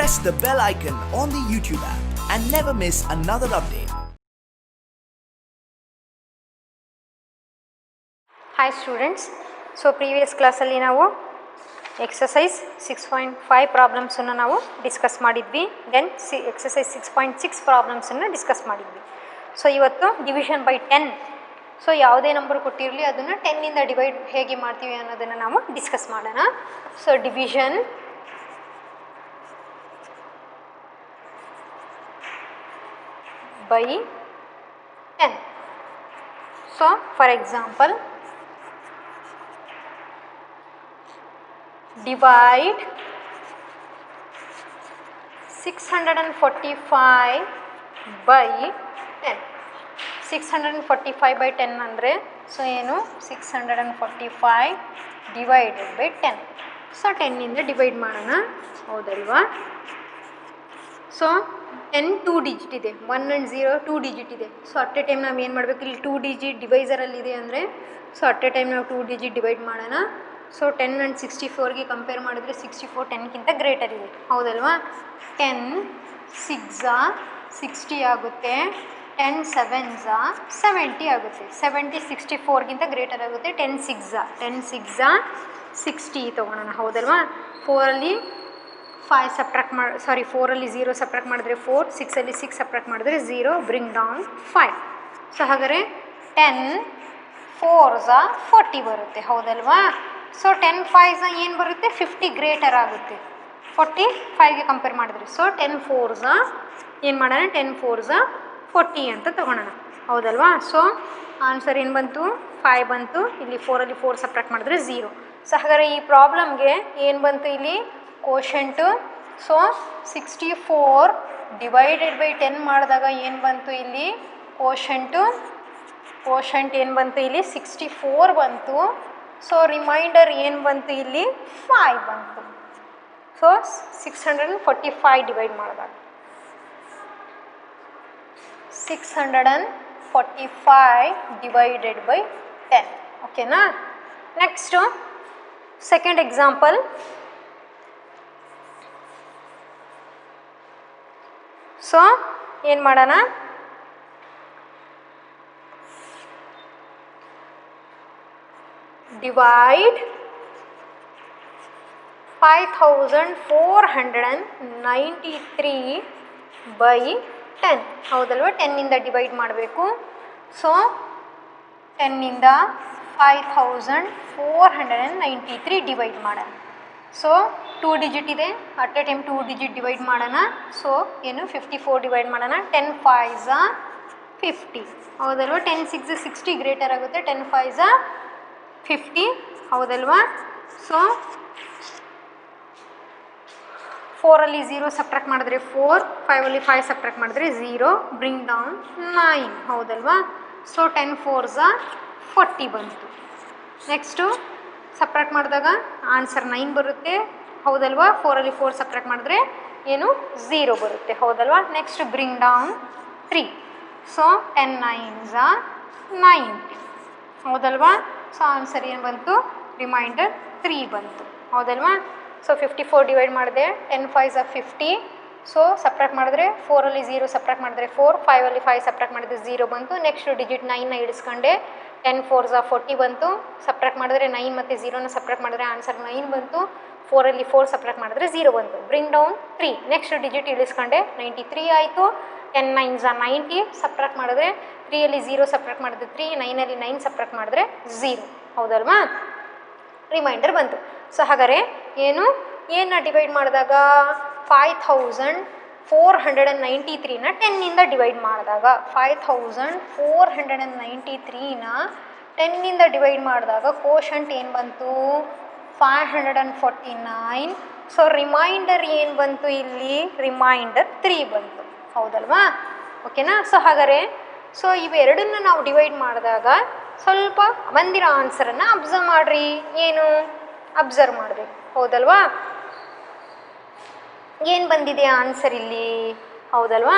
press the bell icon on the YouTube app and never miss another update. Hi students, so previous class alli ನಾವು exercise 6.5 problems ಅನ್ನು ನಾವು discuss ಮಾಡಿದ್ವಿ. then exercise 6.6 problems ಅನ್ನು discuss ಮಾಡಿದ್ವಿ. So ಇವತ್ತು division by 10, so ಯಾವುದೇ number ಕೊಟ್ಟಿರಲಿ ಅದನ್ನು 10 ಇಂದ ಡಿವೈಡ್ ಹೇಗೆ ಮಾಡ್ತೀವಿ ಅನ್ನೋದನ್ನು ನಾವು ಡಿಸ್ಕಸ್ ಮಾಡೋಣ. So division by 10. So for example, divide 645 by 10. 645 by 10 ಅಂದರೆ ಸೊ ಏನು 645 ಡಿವೈಡೆಡ್ ಬೈ 10. ಸೊ 10 ಇಂದ ಡಿವೈಡ್ ಮಾಡೋಣ, ಹೌದಲ್ವಾ? ಸೊ 10 2 ಡಿಜಿಟ್ ಇದೆ, 1 and 0 2 ಡಿಜಿಟ್ ಇದೆ. ಸೊ ಅಟ್ ಎ ಟೈಮ್ ನಾವು ಏನು ಮಾಡಬೇಕು, ಇಲ್ಲಿ 2 ಡಿಜಿಟ್ ಡಿವೈಸರಲ್ಲಿ ಇದೆ ಅಂದರೆ ಸೊ ಅಟ್ ಎ ಟೈಮ್ ನಾವು 2 ಡಿಜಿಟ್ ಡಿವೈಡ್ ಮಾಡೋಣ. ಸೊ 10 and 64ಗೆ ಕಂಪೇರ್ ಮಾಡಿದ್ರೆ 64 10ಗಿಂತ ಗ್ರೇಟರ್ ಇದೆ, ಹೌದಲ್ವಾ? 10 6 60 ಆಗುತ್ತೆ, 10 7 70 ಆಗುತ್ತೆ. 70 64ಗಿಂತ ಗ್ರೇಟರ್ ಆಗುತ್ತೆ. 10 6 60 ತೊಗೊಳೋಣ, ಹೌದಲ್ವಾ? 4ಅಲ್ಲಿ 5 ಸಬ್ಟ್ರಾಕ್ಟ್ ಮಾಡಿ, ಸಾರಿ 4ಅಲ್ಲಿ 0 ಸಬ್ಟ್ರಾಕ್ಟ್ ಮಾಡಿದ್ರೆ 4, 6ಅಲ್ಲಿ 6 ಸಬ್ಟ್ರಾಕ್ಟ್ ಮಾಡಿದ್ರೆ 0, ಬ್ರಿಂಗ್ ಡೌನ್ 5. ಸೊ ಹಾಗಾದರೆ 10 4 40 ಬರುತ್ತೆ, ಹೌದಲ್ವಾ? ಸೊ 10 5 ಏನು ಬರುತ್ತೆ, 50 ಗ್ರೇಟರ್ ಆಗುತ್ತೆ 45ಗೆ ಕಂಪೇರ್ ಮಾಡಿದ್ರೆ. ಸೊ 10 4 ಏನು ಮಾಡೋಣ, 10 4 40 ಅಂತ ತೊಗೊಳೋಣ, ಹೌದಲ್ವಾ? ಸೊ ಆನ್ಸರ್ ಏನು ಬಂತು, 5 ಬಂತು. ಇಲ್ಲಿ 4ಅಲ್ಲಿ 4 ಸಬ್ಟ್ರಾಕ್ಟ್ ಮಾಡಿದ್ರೆ 0. ಸೊ ಹಾಗಾದರೆ ಈ ಪ್ರಾಬ್ಲಮ್ಗೆ ಏನು ಬಂತು ಇಲ್ಲಿ ಕೋಶಂಟು. ಸೊ 64 ಡಿವೈಡೆಡ್ ಬೈ 10 ಮಾಡಿದಾಗ ಏನು ಬಂತು ಇಲ್ಲಿ ಕೋಶಂಟ್ ಏನು ಬಂತು ಇಲ್ಲಿ 64 ಬಂತು. ಸೊ ರಿಮೈಂಡರ್ ಏನು ಬಂತು ಇಲ್ಲಿ 5 ಬಂತು. ಸೊ 645 ಡಿವೈಡ್ ಮಾಡಿದಾಗ 645 ಡಿವೈಡೆಡ್ ಬೈ 10, ಓಕೆನಾ? Next second example. ಸೊ ಏನು ಮಾಡೋಣ, ಡಿವೈಡ್ 5493 ಬೈ 10, ಹೌದಲ್ವ? 10 ಇಂದ ಡಿವೈಡ್ ಮಾಡಬೇಕು. ಸೊ 10 ಇಂದ 5493 ಡಿವೈಡ್ ಮಾಡೋಣ. ಸೊ 2 ಡಿಜಿಟ್ ಇದೆ, at A time 2 digit divide ಮಾಡೋಣ. ಸೊ ಏನು 54 ಡಿವೈಡ್ ಮಾಡೋಣ. 10 5 50, ಹೌದಲ್ವ? 10 6 60 ಗ್ರೇಟರ್ ಆಗುತ್ತೆ, 10 5 50, ಹೌದಲ್ವಾ? ಸೊ 4ಅಲ್ಲಿ 0 ಸಬ್ಟ್ರಾಕ್ಟ್ ಮಾಡಿದ್ರೆ 4, 5ಅಲ್ಲಿ 5 ಸಬ್ಟ್ರಾಕ್ಟ್ ಮಾಡಿದ್ರೆ 0, ಬ್ರಿಂಗ್ ಡೌನ್ 9, ಹೌದಲ್ವಾ? ಸೊ 10 4 40 ಬಂತು. ನೆಕ್ಸ್ಟು ಸಬ್ಟ್ರಾಕ್ಟ್ ಮಾಡಿದಾಗ ಆನ್ಸರ್ 9 ಬರುತ್ತೆ, ಹೌದಲ್ವಾ? 4ಅಲ್ಲಿ 4 ಸಬ್ಟ್ರಾಕ್ಟ್ ಮಾಡಿದ್ರೆ ಏನು 0 ಬರುತ್ತೆ, ಹೌದಲ್ವಾ? Next bring down 3. ಸೊ 10 9 90, ಹೌದಲ್ವಾ? ಸೊ ಆನ್ಸರ್ ಏನು ಬಂತು, ರಿಮೈಂಡರ್ 3 ಬಂತು, ಹೌದಲ್ವಾ? ಸೊ 54 ಡಿವೈಡ್ ಮಾಡಿದೆ, 10 5 50. ಸೊ ಸಬ್ಟ್ರಾಕ್ಟ್ ಮಾಡಿದ್ರೆ 4ಅಲ್ಲಿ 0 ಸಬ್ಟ್ರಾಕ್ಟ್ ಮಾಡಿದ್ರೆ 4, 5ಅಲ್ಲಿ 5 ಸಬ್ಟ್ರಾಕ್ಟ್ ಮಾಡಿದ್ರೆ 0 ಬಂತು. ನೆಕ್ಸ್ಟ್ ಡಿಜಿಟ್ 9ನ ಇಡಿಸ್ಕೊಂಡೆ, 10 4 40 ಬಂತು. ಸಬ್ಟ್ರಾಕ್ಟ್ ಮಾಡಿದ್ರೆ 9 ಮತ್ತು 0ನ ಸಬ್ಟ್ರಾಕ್ಟ್ ಮಾಡಿದ್ರೆ ಆನ್ಸರ್ 9 ಬಂತು. 4ಅಲ್ಲಿ 4 ಸಬ್ಟ್ರಾಕ್ಟ್ ಮಾಡಿದ್ರೆ 0 ಬಂತು, ಬ್ರಿಂಗ್ ಡೌನ್ 3. ನೆಕ್ಸ್ಟ್ ಡಿಜಿಟ್ ಇಳಿಸ್ಕೊಂಡೆ, 93 ಆಯಿತು. 10 9 90, ಸಬ್ಟ್ರಾಕ್ಟ್ ಮಾಡಿದ್ರೆ 3ಅಲ್ಲಿ 0 ಸಬ್ಟ್ರಾಕ್ಟ್ ಮಾಡಿದ್ರೆ 3, 9ಅಲ್ಲಿ 9 ಸಬ್ಟ್ರಾಕ್ಟ್ ಮಾಡಿದ್ರೆ 0, ಹೌದಲ್ವಾ? ರಿಮೈಂಡರ್ ಬಂತು. ಸೊ ಹಾಗಾದರೆ ಏನ ಡಿವೈಡ್ ಮಾಡಿದಾಗ 5493ನ 10 ಇಂದ ಡಿವೈಡ್ ಮಾಡಿದಾಗ 5493ನ 10 ಇಂದ ಡಿವೈಡ್ ಮಾಡಿದಾಗ ಕೋಶಂಟ್ ಏನು ಬಂತು 549. ಸೊ ರಿಮೈಂಡರ್ ಏನು ಬಂತು ಇಲ್ಲಿ, ರಿಮೈಂಡರ್ 3 ಬಂತು, ಹೌದಲ್ವಾ? ಓಕೆನಾ? ಸೊ ಹಾಗಾದರೆ ಸೊ ಇವೆರಡನ್ನು ನಾವು ಡಿವೈಡ್ ಮಾಡಿದಾಗ ಸ್ವಲ್ಪ ಬಂದಿರೋ ಆನ್ಸರನ್ನು ಅಬ್ಸರ್ವ್ ಮಾಡಿರಿ. ಏನು ಅಬ್ಸರ್ವ್ ಮಾಡಬೇಕು, ಹೌದಲ್ವಾ? ಏನು ಬಂದಿದೆ ಆನ್ಸರ್ ಇಲ್ಲಿ, ಹೌದಲ್ವಾ?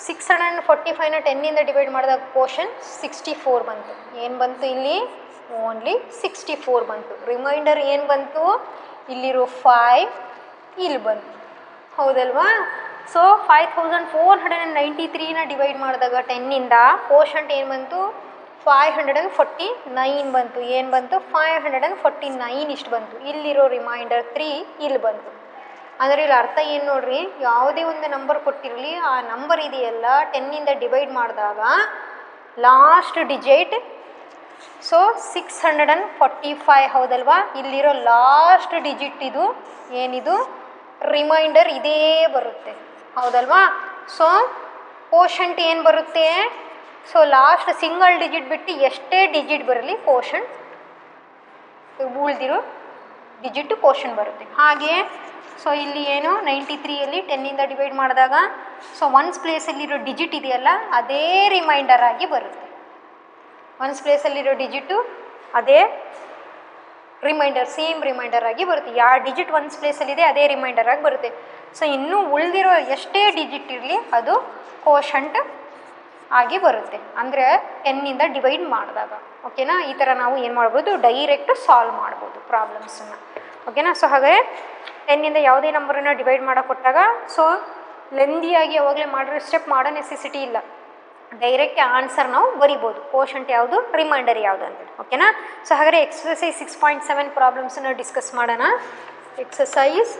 645ನ 10 ಡಿವೈಡ್ ಮಾಡಿದಾಗ ಕ್ವೋಷನ್ 64 ಬಂತು. ಏನು ಬಂತು ಇಲ್ಲಿ, ಓನ್ಲಿ 64 ಬಂತು. ರಿಮೈಂಡರ್ ಏನು ಬಂತು, ಇಲ್ಲಿರೋ 5 ಇಲ್ಲಿ ಬಂತು, ಹೌದಲ್ವಾ? ಸೊ 5493ನ ಡಿವೈಡ್ ಮಾಡಿದಾಗ 10ನಿಂದ ಕೋಶಂಟ್ ಏನು ಬಂತು? 549 ಬಂತು. ಏನು ಬಂತು? 549 ಇಷ್ಟು ಬಂತು. ಇಲ್ಲಿರೋ ರಿಮೈಂಡರ್ 3 ಇಲ್ಲಿ ಬಂತು. ಅಂದರೆ ಇಲ್ಲಿ ಅರ್ಥ ಏನು ನೋಡ್ರಿ, ಯಾವುದೇ ಒಂದು ನಂಬರ್ ಕೊಟ್ಟಿರಲಿ, ಆ ನಂಬರ್ ಇದೆಯಲ್ಲ 10ನಿಂದ ಡಿವೈಡ್ ಮಾಡಿದಾಗ ಲಾಸ್ಟ್ ಡಿಜಿಟ್ ಸೊ 645 ಹೌದಲ್ವಾ? ಇಲ್ಲಿರೋ ಲಾಸ್ಟ್ ಡಿಜಿಟ್ ಇದು ಏನಿದು ರಿಮೈಂಡರ್ ಇದೇ ಬರುತ್ತೆ ಹೌದಲ್ವಾ? ಸೊ ಕೋಶಂಟ್ ಏನು ಬರುತ್ತೆ? ಸೊ ಲಾಸ್ಟ್ ಸಿಂಗಲ್ ಡಿಜಿಟ್ ಬಿಟ್ಟು ಎಷ್ಟೇ ಡಿಜಿಟ್ ಬರಲಿ ಕೋಶಂಟ್ ಉಳಿದಿರೋ ಡಿಜಿಟ್ ಕೋಶಂಟ್ ಬರುತ್ತೆ. ಹಾಗೆ ಸೊ ಇಲ್ಲಿ ಏನು 93ಯಲ್ಲಿ 10ನಿಂದ ಡಿವೈಡ್ ಮಾಡಿದಾಗ ಸೊ ಒನ್ಸ್ ಪ್ಲೇಸಲ್ಲಿರೋ ಡಿಜಿಟ್ ಇದೆಯಲ್ಲ ಅದೇ ರಿಮೈಂಡರ್ ಆಗಿ ಬರುತ್ತೆ. ಒನ್ಸ್ ಪ್ಲೇಸಲ್ಲಿರೋ ಡಿಜಿಟು ಅದೇ ರಿಮೈಂಡರ್, ಸೇಮ್ ರಿಮೈಂಡರ್ ಆಗಿ ಬರುತ್ತೆ. ಯಾವ ಡಿಜಿಟ್ ಒನ್ಸ್ ಪ್ಲೇಸಲ್ಲಿದೆ ಅದೇ ರಿಮೈಂಡರ್ ಆಗಿ ಬರುತ್ತೆ. ಸೊ ಇನ್ನೂ ಉಳಿದಿರೋ ಎಷ್ಟೇ ಡಿಜಿಟ್ ಇರಲಿ ಅದು ಕೋಶಂಟ್ ಆಗಿ ಬರುತ್ತೆ, ಅಂದರೆ 10ನಿಂದ ಡಿವೈಡ್ ಮಾಡಿದಾಗ. ಓಕೆನಾ? ಈ ಥರ ನಾವು ಏನು ಮಾಡ್ಬೋದು? ಡೈರೆಕ್ಟ್ ಸಾಲ್ವ್ ಮಾಡ್ಬೋದು ಪ್ರಾಬ್ಲಮ್ಸನ್ನು. ಓಕೆನಾ? ಸೊ ಹಾಗೆ 10ನಿಂದ ಯಾವುದೇ ನಂಬರನ್ನು ಡಿವೈಡ್ ಮಾಡೋಕೆ ಕೊಟ್ಟಾಗ ಸೊ ಲೆಂದಿಯಾಗಿ ಯಾವಾಗಲೇ ಮಾಡಿರೋ ಸ್ಟೆಪ್ ಮಾಡೋ ನೆಸೆಸಿಟಿ ಇಲ್ಲ, ಡೈರೆಕ್ಟ್ ಆನ್ಸರ್ ನಾವು ಬರಿಬೋದು. ಕೋಶಂಟ್ ಯಾವುದು, ರಿಮೈಂಡರ್ ಯಾವುದು ಅಂತೇಳಿ. ಓಕೆನಾ? ಸೊ ಹಾಗಾದರೆ ಎಕ್ಸಸೈಸ್ 6.7 ಪ್ರಾಬ್ಲಮ್ಸನ್ನು ಡಿಸ್ಕಸ್ ಮಾಡೋಣ. ಎಕ್ಸಸೈಸ್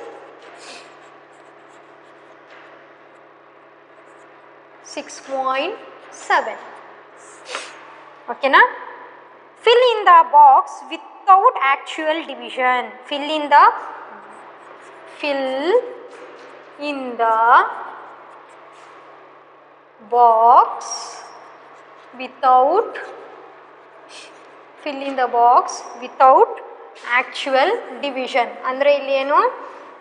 6.7. ಓಕೆನಾ? fill in the box without actual division. Fill in the box without actual division. ಅಂದರೆ ಇಲ್ಲಿ ಏನು?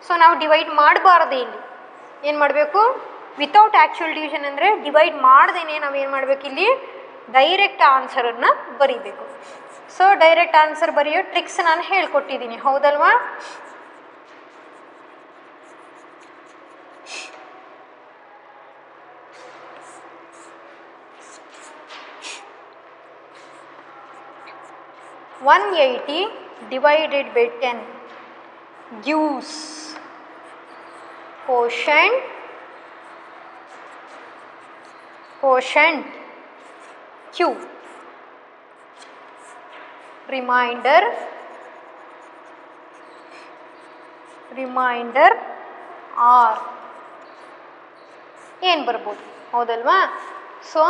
ಸೊ ನಾವು ಡಿವೈಡ್ ಮಾಡಬಾರ್ದು. ಇಲ್ಲಿ ಏನು ಮಾಡಬೇಕು? ವಿತೌಟ್ ಆ್ಯಕ್ಚುಯಲ್ ಡಿವಿಷನ್ ಅಂದರೆ ಡಿವೈಡ್ ಮಾಡ್ದೇನೆ ನಾವು ಏನು ಮಾಡಬೇಕು? ಇಲ್ಲಿ ಡೈರೆಕ್ಟ್ ಆನ್ಸರನ್ನು ಬರೀಬೇಕು. ಸೊ ಡೈರೆಕ್ಟ್ ಆನ್ಸರ್ ಬರೆಯೋ ಟ್ರಿಕ್ಸ್ ನಾನು ಹೇಳ್ಕೊಟ್ಟಿದ್ದೀನಿ ಹೌದಲ್ವಾ? (180 divided by 10 gives quotient Q, remainder R. ಏನು ಬರ್ಬೋದು ಹೌದಲ್ವಾ? ಸೊ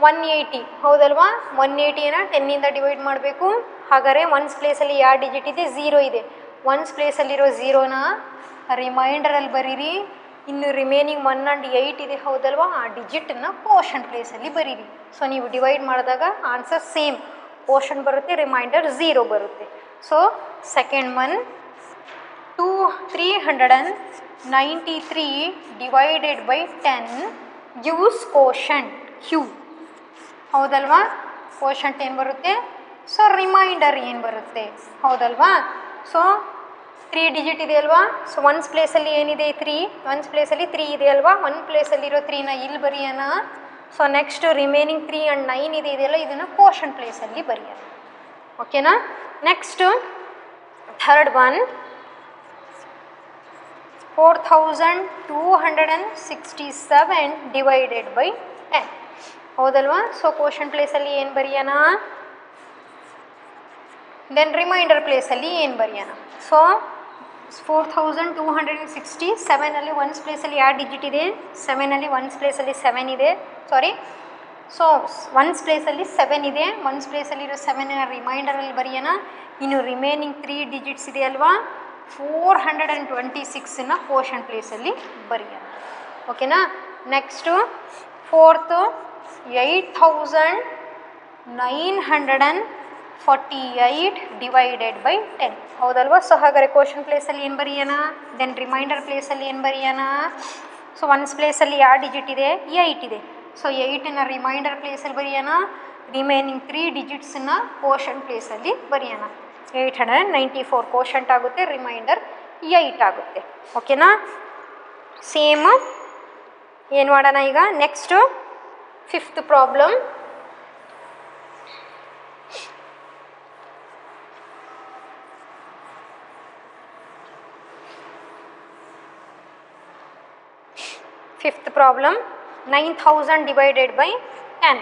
180 ಹೌದಲ್ವಾ? 180ನ 10ನಿಂದ ಡಿವೈಡ್ ಮಾಡಬೇಕು. ಹಾಗಾದರೆ ಒನ್ಸ್ ಪ್ಲೇಸಲ್ಲಿ ಯಾವ ಡಿಜಿಟ್ ಇದೆ? 0 ಇದೆ. ಒನ್ಸ್ ಪ್ಲೇಸಲ್ಲಿರೋ 0ನ ರಿಮೈಂಡರಲ್ಲಿ ಬರೀರಿ. ಇನ್ನು ರಿಮೈನಿಂಗ್ 1 and 8 ಇದೆ ಹೌದಲ್ವಾ? ಆ ಡಿಜಿಟನ್ನು ಕೋಶಂಟ್ ಪ್ಲೇಸಲ್ಲಿ ಬರೀರಿ. ಸೊ ನೀವು ಡಿವೈಡ್ ಮಾಡಿದಾಗ ಆನ್ಸರ್ ಸೇಮ್ ಕೋಶಂಟ್ ಬರುತ್ತೆ, ರಿಮೈಂಡರ್ 0 ಬರುತ್ತೆ. So second one 393 divided by 10 gives quotient Q ಹೌದಲ್ವಾ? ಕೋಶಂಟ್ ಏನು ಬರುತ್ತೆ? ಸೊ ರಿಮೈಂಡರ್ ಏನು ಬರುತ್ತೆ ಹೌದಲ್ವಾ? ಸೊ 3 ಡಿಜಿಟ್ ಇದೆ ಅಲ್ವಾ? ಸೊ ಒನ್ಸ್ ಪ್ಲೇಸಲ್ಲಿ ಏನಿದೆ? 3. ಒನ್ಸ್ ಪ್ಲೇಸಲ್ಲಿ 3 ಇದೆ ಅಲ್ವಾ? 1 ಪ್ಲೇಸಲ್ಲಿರೋ 3ನ ಇಲ್ಲಿ ಬರೆಯೋಣ. ಸೊ ನೆಕ್ಸ್ಟ್ ರಿಮೈನಿಂಗ್ 3 and 9 ಇದೆಯಲ್ಲ ಇದನ್ನು ಕೋಶಂಟ್ ಪ್ಲೇಸಲ್ಲಿ ಬರೆಯೋಣ. ಓಕೆನಾ? Next third one 4267 divided by 10 ಹೌದಲ್ವಾ? ಸೊ ಕೋಶಂಟ್ ಪ್ಲೇಸಲ್ಲಿ ಏನು ಬರೆಯೋಣ? ದೆನ್ ರಿಮೈಂಡರ್ ಪ್ಲೇಸಲ್ಲಿ ಏನು ಬರೆಯೋಣ? ಸೊ 4267ಅಲ್ಲಿ ಒನ್ಸ್ ಪ್ಲೇಸಲ್ಲಿ ಯಾವ ಡಿಜಿಟ್ ಇದೆ? 7ಅಲ್ಲಿ ಒನ್ಸ್ ಪ್ಲೇಸಲ್ಲಿ 7 ಇದೆ. ಸಾರಿ, ಸೊ ಒನ್ಸ್ ಪ್ಲೇಸಲ್ಲಿ 7 ಇದೆ. ಒನ್ಸ್ ಪ್ಲೇಸಲ್ಲಿರೋ 7ನ ರಿಮೈಂಡರಲ್ಲಿ ಬರೆಯೋಣ. ಇನ್ನು ರಿಮೈನಿಂಗ್ 3 ಡಿಜಿಟ್ಸ್ ಇದೆ ಅಲ್ವಾ? 426ನ ಕೋಶಂಟ್ ಪ್ಲೇಸಲ್ಲಿ ಬರೆಯೋಣ. ಓಕೆನಾ? ನೆಕ್ಸ್ಟು ಫೋರ್ತು 8948 divided by 10 ಹೌದಲ್ವಾ? ಸೊ ಹಾಗಾದರೆ ಕೋಶನ್ ಪ್ಲೇಸಲ್ಲಿ ಏನು ಬರೆಯೋಣ? ದೆನ್ ರಿಮೈಂಡರ್ ಪ್ಲೇಸಲ್ಲಿ ಏನು ಬರೆಯೋಣ? ಸೊ ಒನ್ಸ್ ಪ್ಲೇಸಲ್ಲಿ ಯಾವ ಡಿಜಿಟ್ ಇದೆ? 8 ಇದೆ. ಸೊ 8ನ ರಿಮೈಂಡರ್ ಪ್ಲೇಸಲ್ಲಿ ಬರೆಯೋಣ. ರಿಮೈನಿಂಗ್ 3 ಡಿಜಿಟ್ಸನ್ನ ಕೋಶನ್ ಪ್ಲೇಸಲ್ಲಿ ಬರೆಯೋಣ. 894 ಕೋಶಂಟ್ ಆಗುತ್ತೆ, ರಿಮೈಂಡರ್ 8 ಆಗುತ್ತೆ. ಓಕೆನಾ? ಸೇಮ್ ಏನು ಮಾಡೋಣ ಈಗ? Next fifth problem. Fifth problem 9000 divided by 10.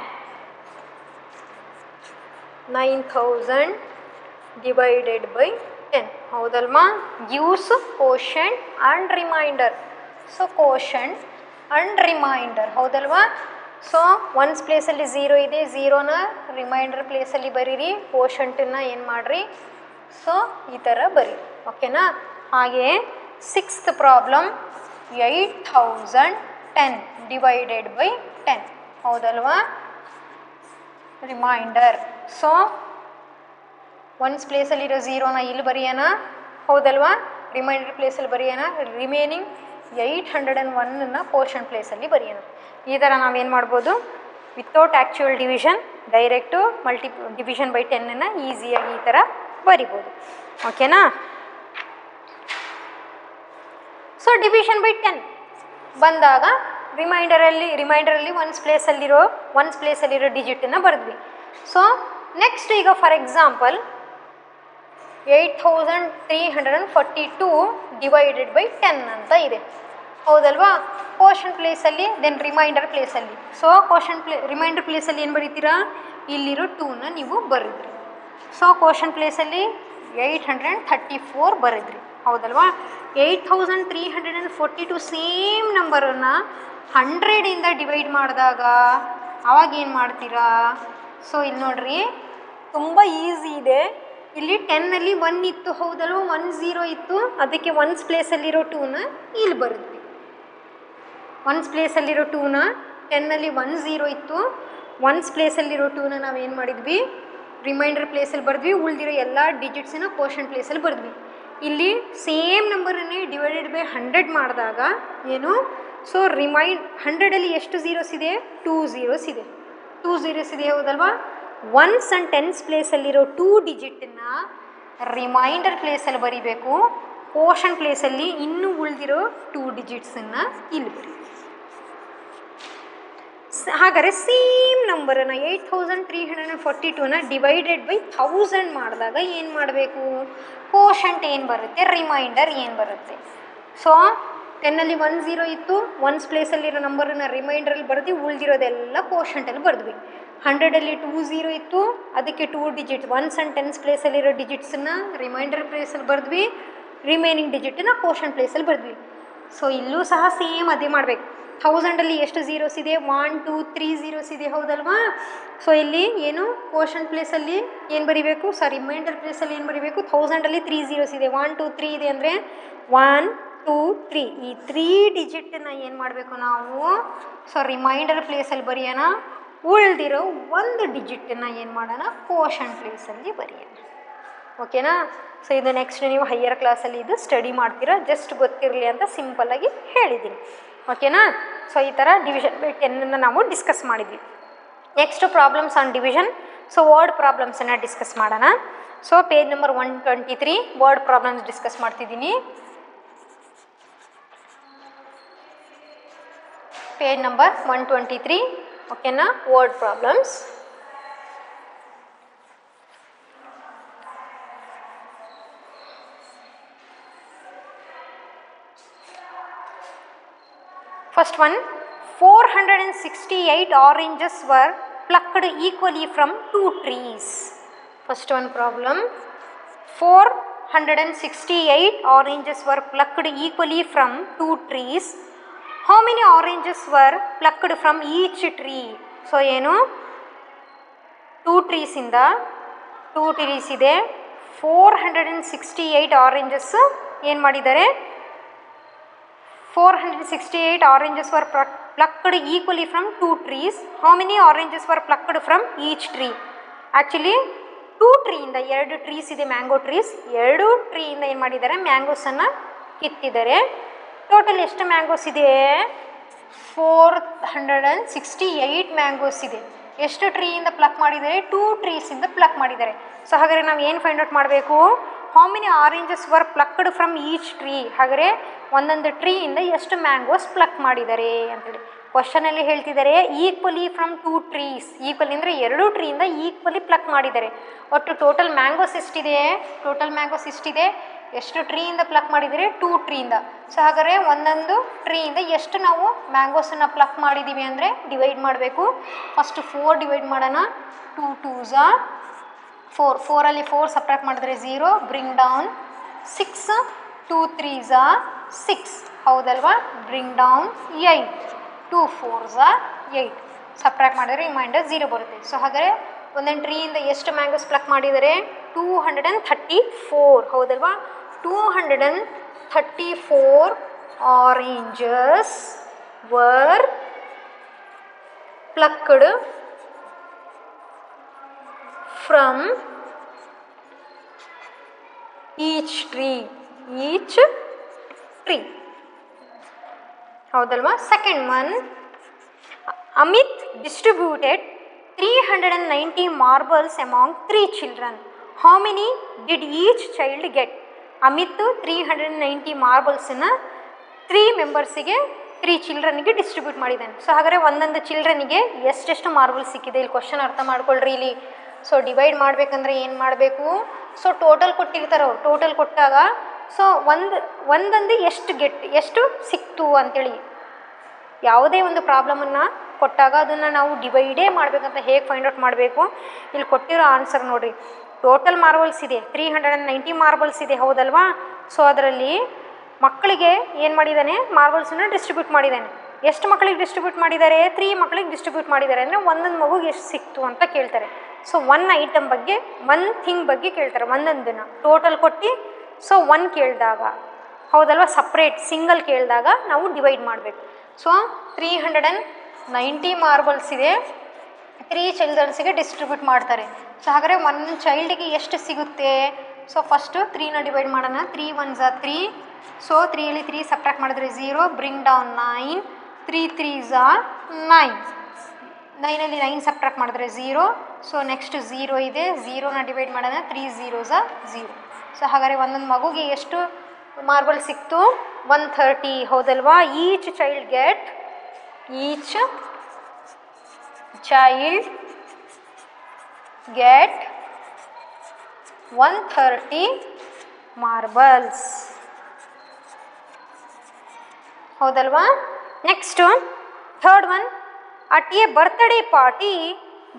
9000 divided by 10 ಹೌದಲ್ವಾ? Gives quotient and remainder. So quotient and remainder ಹೌದಲ್ವಾ? ಸೊ ಒನ್ಸ್ ಪ್ಲೇಸಲ್ಲಿ 0 ಇದೆ, 0ನ ರಿಮೈಂಡರ್ ಪ್ಲೇಸಲ್ಲಿ ಬರೀರಿ, ಕೋಶಂಟನ್ನು ಏನು ಮಾಡಿರಿ, ಸೊ ಈ ಥರ ಬರೀರಿ. ಓಕೆನಾ? ಹಾಗೆ ಸಿಕ್ಸ್ತ್ ಪ್ರಾಬ್ಲಮ್ 8010 ಡಿವೈಡೆಡ್ ಬೈ 10 ಹೌದಲ್ವಾ? ರಿಮೈಂಡರ್. ಸೊ ಒನ್ಸ್ ಪ್ಲೇಸಲ್ಲಿರೋ 0ನ ಇಲ್ಲಿ ಬರೆಯೋಣ ಹೌದಲ್ವಾ? ರಿಮೈಂಡರ್ ಪ್ಲೇಸಲ್ಲಿ ಬರೆಯೋಣ. ರಿಮೈನಿಂಗ್ 801ನ ಕೋಶಂಟ್ ಪ್ಲೇಸಲ್ಲಿ ಬರೆಯೋಣ. ಈ ಥರ ನಾವೇನು ಮಾಡ್ಬೋದು, without actual division direct division by 10ನ್ನು ಈಸಿಯಾಗಿ ಈ ಥರ ಬರಿಬೋದು. ಓಕೆನಾ? ಸೊ ಡಿವಿಷನ್ ಬೈ 10 ಬಂದಾಗ ರಿಮೈಂಡರಲ್ಲಿ ಒನ್ಸ್ ಪ್ಲೇಸಲ್ಲಿರೋ ಡಿಜಿಟನ್ನು ಬರೆದ್ವಿ. ಸೊ ನೆಕ್ಸ್ಟ್ ಈಗ ಫಾರ್ ಎಕ್ಸಾಂಪಲ್ 8342 ಡಿವೈಡೆಡ್ ಬೈ 10 ಅಂತ ಇದೆ ಹೌದಲ್ವಾ? ಕೋಶನ್ ಪ್ಲೇಸಲ್ಲಿ ದೆನ್ ರಿಮೈಂಡರ್ ಪ್ಲೇಸಲ್ಲಿ. ಸೊ ರಿಮೈಂಡರ್ ಪ್ಲೇಸಲ್ಲಿ ಏನು ಬರೀತೀರಾ, ಇಲ್ಲಿರೋ 2ನ ನೀವು ಬರೆದ್ರಿ. ಸೊ ಕೋಶನ್ ಪ್ಲೇಸಲ್ಲಿ 834 ಬರೆದ್ರಿ ಹೌದಲ್ವಾ? 8342 ಸೇಮ್ ನಂಬರನ್ನು 100ಇಂದ ಡಿವೈಡ್ ಮಾಡಿದಾಗ ಅವಾಗ ಏನು ಮಾಡ್ತೀರಾ? ಸೊ ಇಲ್ಲಿ ನೋಡ್ರಿ, ತುಂಬ ಈಸಿ ಇದೆ. ಇಲ್ಲಿ 10ನಲ್ಲಿ 1 ಇತ್ತು ಹೌದಲ್ವ, 10 ಇತ್ತು, ಅದಕ್ಕೆ ಒನ್ಸ್ ಪ್ಲೇಸಲ್ಲಿರೋ 2ನ ಇಲ್ಲಿ ಬರೆದ್ವಿ. ಒನ್ಸ್ ಪ್ಲೇಸಲ್ಲಿರೋ 2ನ 10ನಲ್ಲಿ 10 ಇತ್ತು, ಒನ್ಸ್ ಪ್ಲೇಸಲ್ಲಿರೋ 2ನ ನಾವೇನು ಮಾಡಿದ್ವಿ, ರಿಮೈಂಡರ್ ಪ್ಲೇಸಲ್ಲಿ ಬರೆದ್ವಿ. ಉಳಿದಿರೋ ಎಲ್ಲ ಡಿಜಿಟ್ಸನ್ನ ಕೋಶನ್ ಪ್ಲೇಸಲ್ಲಿ ಬರೆದ್ವಿ. ಇಲ್ಲಿ ಸೇಮ್ ನಂಬರನ್ನೇ ಡಿವೈಡೆಡ್ ಬೈ 100 ಮಾಡಿದಾಗ ಏನು, ಸೊ 100ಅಲ್ಲಿ ಎಷ್ಟು ಝೀರೋಸ್ ಇದೆ, 2 ಝೀರೋಸ್ ಇದೆ. 2 ಝೀರೋಸ್ ಇದೆ ಹೌದಲ್ವಾ? ಒನ್ಸ್ ಆ್ಯಂಡ್ ಟೆನ್ಸ್ ಪ್ಲೇಸಲ್ಲಿರೋ 2 ಡಿಜಿಟನ್ನು ರಿಮೈಂಡರ್ ಪ್ಲೇಸಲ್ಲಿ ಬರೀಬೇಕು. ಕೋಶನ್ ಪ್ಲೇಸಲ್ಲಿ ಇನ್ನೂ ಉಳಿದಿರೋ 2 ಡಿಜಿಟ್ಸನ್ನು ಇಲ್ಲಿ ಬರೀ. ಹಾಗಾದರೆ ಸೇಮ್ ನಂಬರನ್ನು 8342ನ ಡಿವೈಡೆಡ್ ಬೈ 1000 ಮಾಡಿದಾಗ ಏನು ಮಾಡಬೇಕು, ಕೋಶಂಟ್ ಏನು ಬರುತ್ತೆ, ರಿಮೈಂಡರ್ ಏನು ಬರುತ್ತೆ. ಸೊ 10ನಲ್ಲಿ 10 ಇತ್ತು, ಒನ್ಸ್ ಪ್ಲೇಸಲ್ಲಿರೋ ನಂಬರನ್ನು ರಿಮೈಂಡ್ರಲ್ಲಿ ಬರೆದು ಉಳಿದಿರೋದೆಲ್ಲ ಕೋಶಂಟಲ್ಲಿ ಬರೆದ್ವಿ. 100ಅಲ್ಲಿ 20 ಇತ್ತು, ಅದಕ್ಕೆ 2 ಡಿಜಿಟ್ಸ್ ಒನ್ಸ್ ಆ್ಯಂಡ್ ಟೆನ್ಸ್ ಪ್ಲೇಸಲ್ಲಿರೋ ಡಿಜಿಟ್ಸನ್ನು ರಿಮೈಂಡರ್ ಪ್ಲೇಸಲ್ಲಿ ಬರೆದ್ವಿ. ರಿಮೈನಿಂಗ್ ಡಿಜಿಟನ್ನು ಕೋಶನ್ ಪ್ಲೇಸಲ್ಲಿ ಬರೆದ್ವಿ. ಸೊ ಇಲ್ಲೂ ಸಹ ಸೇಮ್ ಅದೇ ಮಾಡಬೇಕು. 1000ಅಲ್ಲಿ ಎಷ್ಟು ಝೀರೋಸ್ ಇದೆ, 1 2 3 ಝೀರೋಸ್ ಇದೆ ಹೌದಲ್ವಾ? ಸೊ ಇಲ್ಲಿ ಏನು ಕೋಶನ್ ಪ್ಲೇಸಲ್ಲಿ ಏನು ಬರೀಬೇಕು, ರಿಮೈಂಡರ್ ಪ್ಲೇಸಲ್ಲಿ ಏನು ಬರೀಬೇಕು, 1000ಅಲ್ಲಿ 3 ಝೀರೋಸ್ ಇದೆ, 1 2 3 ಇದೆ ಅಂದರೆ 1 2 3 ಈ 3 ಡಿಜಿಟನ್ನು ಏನು ಮಾಡಬೇಕು ನಾವು, ಸೊ ರಿಮೈಂಡರ್ ಪ್ಲೇಸಲ್ಲಿ ಬರೆಯೋಣ. ಉಳಿದಿರೋ 1 ಡಿಜಿಟನ್ನು ಏನು ಮಾಡೋಣ, ಕೋಶನ್ ಪ್ಲೇಸಲ್ಲಿ ಬರೆಯೋಣ. ಓಕೆನಾ? ಸೊ ಇದು ನೆಕ್ಸ್ಟ್ ನೀವು ಹೈಯರ್ ಕ್ಲಾಸಲ್ಲಿ ಇದು ಸ್ಟಡಿ ಮಾಡ್ತೀರಾ, ಜಸ್ಟ್ ಗೊತ್ತಿರಲಿ ಅಂತ ಸಿಂಪಲ್ಲಾಗಿ ಹೇಳಿದ್ದೀನಿ. ಓಕೆನಾ? ಸೊ ಈ ಥರ ಡಿವಿಷನ್ ಬೈ 10 ನಾವು ಡಿಸ್ಕಸ್ ಮಾಡಿದ್ವಿ. Next problems on division. So word ಪ್ರಾಬ್ಲಮ್ಸನ್ನು ಡಿಸ್ಕಸ್ ಮಾಡೋಣ. So page number 123 word problems discuss ಮಾಡ್ತಿದ್ದೀನಿ. ಪೇಜ್ ನಂಬರ್ 123 ಓಕೆನಾ? Word problems. First one, 468 oranges were plucked equally from 2 trees. First one problem, 468 oranges were plucked equally from 2 trees. How many oranges were plucked from each tree? So ಏನು 2 trees ಇಂದ 2 trees ಇದೆ, 468 oranges ಏನು ಮಾಡಿದ್ದಾರೆ, 468 oranges were plucked equally from 2 trees. How many oranges were plucked from each tree? Actually 2 tree ಇಂದ 2 trees ಇದೆ, mango trees. 2 tree ಇಂದ ಏನು ಮಾಡಿದ್ದಾರೆ, ಮ್ಯಾಂಗೋಸನ್ನು ಕಿತ್ತಿದ್ದಾರೆ. ಟೋಟಲ್ ಎಷ್ಟು ಮ್ಯಾಂಗೋಸ್ ಇದೆ, 468 ಮ್ಯಾಂಗೋಸ್ ಇದೆ. ಎಷ್ಟು ಟ್ರೀಯಿಂದ ಪ್ಲಕ್ ಮಾಡಿದ್ದಾರೆ, 2 ಟ್ರೀಸಿಂದ ಪ್ಲಕ್ ಮಾಡಿದ್ದಾರೆ. ಸೊ ಹಾಗಾದರೆ ನಾವು ಏನು ಫೈಂಡ್ ಔಟ್ ಮಾಡಬೇಕು, how many oranges were plucked from each tree. ಹಾಗಾದರೆ ಒಂದೊಂದು ಟ್ರೀಯಿಂದ ಎಷ್ಟು ಮ್ಯಾಂಗೋಸ್ ಪ್ಲಕ್ ಮಾಡಿದ್ದಾರೆ ಅಂತೇಳಿ ಕ್ವಶನಲ್ಲಿ ಹೇಳ್ತಿದ್ದಾರೆ. ಈಕ್ವಲಿ ಫ್ರಮ್ 2 ಟ್ರೀಸ್, ಈಕ್ವಲಿ ಅಂದರೆ 2 ಟ್ರೀಯಿಂದ ಈಕ್ವಲಿ ಪ್ಲಕ್ ಮಾಡಿದ್ದಾರೆ. ಒಟ್ಟು ಟೋಟಲ್ ಮ್ಯಾಂಗೋಸ್ ಎಷ್ಟಿದೆ, ಟೋಟಲ್ ಮ್ಯಾಂಗೋಸ್ ಎಷ್ಟಿದೆ, ಎಷ್ಟು ಟ್ರೀಯಿಂದ ಪ್ಲಕ್ ಮಾಡಿದ್ದೀರಿ? 2 ಟ್ರೀಯಿಂದ. ಸೊ ಹಾಗಾದರೆ ಒಂದೊಂದು ಟ್ರೀಯಿಂದ ಎಷ್ಟು ನಾವು ಮ್ಯಾಂಗೋಸನ್ನು ಪ್ಲಕ್ ಮಾಡಿದ್ದೀವಿ ಅಂದರೆ ಡಿವೈಡ್ ಮಾಡಬೇಕು. ಫಸ್ಟ್ 4 ಡಿವೈಡ್ ಮಾಡೋಣ. 2 2s 4, 4ಅಲ್ಲಿ 4 ಸಪ್ರೇಟ್ ಮಾಡಿದ್ರೆ 0, ಬ್ರಿಂಗ್ ಡೌನ್ 6, 2 3s 6 ಹೌದಲ್ವಾ? ಬ್ರಿಂಗ್ ಡೌನ್ 8, 2 4s 8 ಸಪ್ರೇಟ್ ಮಾಡಿದ್ರೆ ರಿಮೈಂಡರ್ 0 ಬರುತ್ತೆ. ಸೊ ಹಾಗಾದರೆ ಒಂದೊಂದು ಟ್ರೀಯಿಂದ ಎಷ್ಟು ಮ್ಯಾಂಗೋಸ್ ಪ್ಲಕ್ ಮಾಡಿದರೆ? 234 ಹೌದಲ್ವಾ? 234 oranges were plucked from each tree ಹೌದಲ್ವಾ? Second one, Amit distributed 390 marbles among 3 children. How many did each child get? Amit 390 ಮಾರ್ಬಲ್ಸನ್ನು 3 ಮೆಂಬರ್ಸಿಗೆ 3 ಚಿಲ್ಡ್ರನ್ನಿಗೆ ಡಿಸ್ಟ್ರಿಬ್ಯೂಟ್ ಮಾಡಿದ್ದಾನೆ. ಸೊ ಹಾಗಾದರೆ ಒಂದೊಂದು ಚಿಲ್ಡ್ರನಿಗೆ ಎಷ್ಟೆಷ್ಟು ಮಾರ್ಬಲ್ಸ್ ಸಿಕ್ಕಿದೆ? ಇಲ್ಲಿ ಕ್ವಶನ್ ಅರ್ಥ ಮಾಡ್ಕೊಳ್ರಿ ಇಲ್ಲಿ. ಸೊ ಡಿವೈಡ್ ಮಾಡಬೇಕಂದ್ರೆ ಏನು ಮಾಡಬೇಕು? ಸೊ ಟೋಟಲ್ ಕೊಟ್ಟಿರ್ತಾರೆ ಅವ್ರು. ಟೋಟಲ್ ಕೊಟ್ಟಾಗ ಸೊ ಒಂದೊಂದು ಎಷ್ಟು ಸಿಕ್ತು ಅಂತೇಳಿ ಯಾವುದೇ ಒಂದು ಪ್ರಾಬ್ಲಮನ್ನು ಕೊಟ್ಟಾಗ ಅದನ್ನು ನಾವು ಡಿವೈಡೇ ಮಾಡಬೇಕಂತ ಹೇಗೆ ಫೈಂಡ್ ಔಟ್ ಮಾಡಬೇಕು? ಇಲ್ಲಿ ಕೊಟ್ಟಿರೋ ಆನ್ಸರ್ ನೋಡಿರಿ. ಟೋಟಲ್ ಮಾರ್ಬಲ್ಸ್ ಇದೆ 390 ಮಾರ್ಬಲ್ಸ್ ಇದೆ ಹೌದಲ್ವಾ? ಸೊ ಅದರಲ್ಲಿ ಮಕ್ಕಳಿಗೆ ಏನು ಮಾಡಿದ್ದಾನೆ? ಮಾರ್ಬಲ್ಸನ್ನು ಡಿಸ್ಟ್ರಿಬ್ಯೂಟ್ ಮಾಡಿದ್ದಾನೆ. ಎಷ್ಟು ಮಕ್ಕಳಿಗೆ ಡಿಸ್ಟ್ರಿಬ್ಯೂಟ್ ಮಾಡಿದ್ದಾರೆ? 3 ಮಕ್ಕಳಿಗೆ ಡಿಸ್ಟ್ರಿಬ್ಯೂಟ್ ಮಾಡಿದ್ದಾರೆ. ಅಂದರೆ ಒಂದೊಂದು ಮಗುಗೆ ಎಷ್ಟು ಸಿಕ್ತು ಅಂತ ಕೇಳ್ತಾರೆ. ಸೊ ಒನ್ ಐಟಮ್ ಬಗ್ಗೆ, ಒನ್ ಥಿಂಗ್ ಬಗ್ಗೆ ಕೇಳ್ತಾರೆ. ಒಂದೊಂದನ್ನು ಟೋಟಲ್ ಕೊಟ್ಟು ಸೊ 1 ಕೇಳಿದಾಗ ಹೌದಲ್ವಾ? ಸಪ್ರೇಟ್ ಸಿಂಗಲ್ ಕೇಳಿದಾಗ ನಾವು ಡಿವೈಡ್ ಮಾಡಬೇಕು. ಸೊ 390 ಮಾರ್ಬಲ್ಸ್ ಇದೆ, 3 ಚಿಲ್ಡ್ರನ್ಸಿಗೆ ಡಿಸ್ಟ್ರಿಬ್ಯೂಟ್ ಮಾಡ್ತಾರೆ. ಸೊ ಹಾಗಾದರೆ ಒಂದು ಚೈಲ್ಡಿಗೆ ಎಷ್ಟು ಸಿಗುತ್ತೆ? ಸೊ ಫಸ್ಟು 3ನ ಡಿವೈಡ್ ಮಾಡೋಣ. 3 1s 3. ಸೊ 3ಅಲ್ಲಿ 3 ಸಬ್ಟ್ರಾಕ್ಟ್ ಮಾಡಿದ್ರೆ 0, ಬ್ರಿಂಗ್ ಡೌನ್ 9, 3 3s 9. 9ಅಲ್ಲಿ 9 ಸಬ್ಟ್ರಾಕ್ಟ್ ಮಾಡಿದ್ರೆ 0. ಸೊ ನೆಕ್ಸ್ಟ್ 0 ಇದೆ, 0ನ ಡಿವೈಡ್ ಮಾಡೋಣ. 3 0s 0. ಸೊ ಹಾಗಾದರೆ ಒಂದೊಂದು ಮಗುಗೆ ಎಷ್ಟು ಮಾರ್ಬಲ್ ಸಿಕ್ತು? 130 ಹೌದಲ್ವಾ? ಈಚ್ ಚೈಲ್ಡ್ ಗೆಟ್ 130 ಮಾರ್ಬಲ್ಸ್ ಹೌದಲ್ವಾ? Next third one, at a birthday party